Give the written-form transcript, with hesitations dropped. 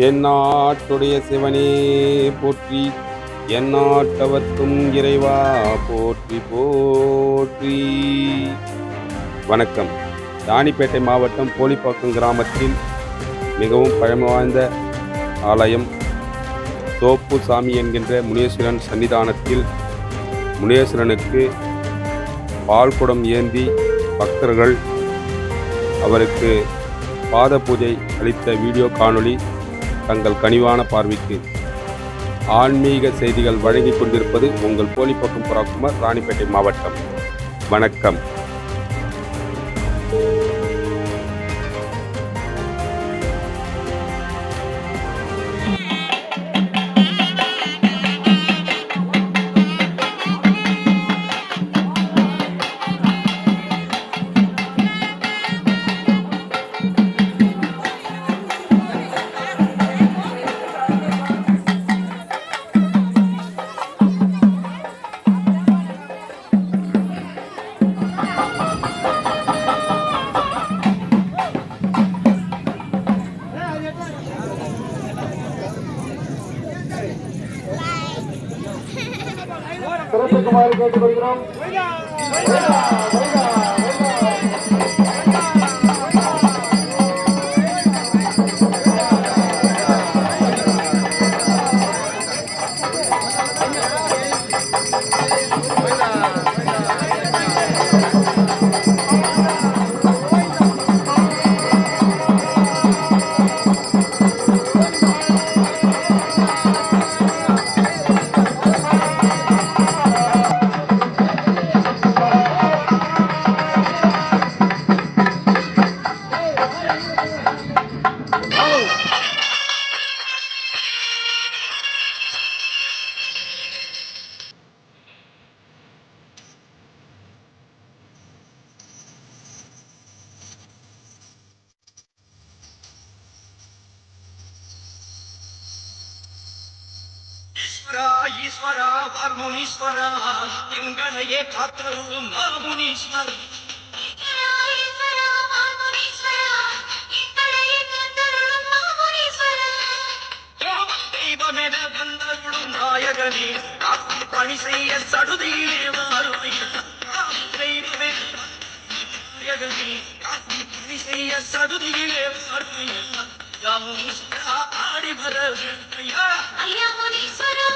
தென்னாட்டுடைய சிவனே போற்றி, எந்நாட்டவர்க்கும் இறைவா போற்றி போற்றி. வணக்கம். ராணிப்பேட்டை மாவட்டம் போலிப்பாக்கம் கிராமத்தில் மிகவும் பழமை வாய்ந்த ஆலயம் தோப்பு சாமி என்கின்ற முனீஸ்வரன் சன்னிதானத்தில் முனீஸ்வரனுக்கு பால்குடம் ஏந்தி பக்தர்கள் அவருக்கு பாத பூஜை அளித்த வீடியோ காணொளி தங்கள் கனிவான பார்வைக்கு ஆன்மீக செய்திகள் வழங்கிக் கொண்டிருப்பது உங்கள் போலிப்பாக்கம் புறாக்குமார், ராணிப்பேட்டை மாவட்டம். வணக்கம். சிறப்புக்குமாறு கேட்டுக்கொள்கிறோம். ஈஸ்வரா முனீஸ்வரா எங்களையே காத்தரும் முனீஸ்வர் தெய்வமென வந்தருளும் நாயகனே பணி செய்ய சடுதியிலே மாறுமையா தெய்வமே நாயகனே பணி செய்ய சடுதியிலே மாறுமையா ஆடி வர ஐயா முனீஸ்வரா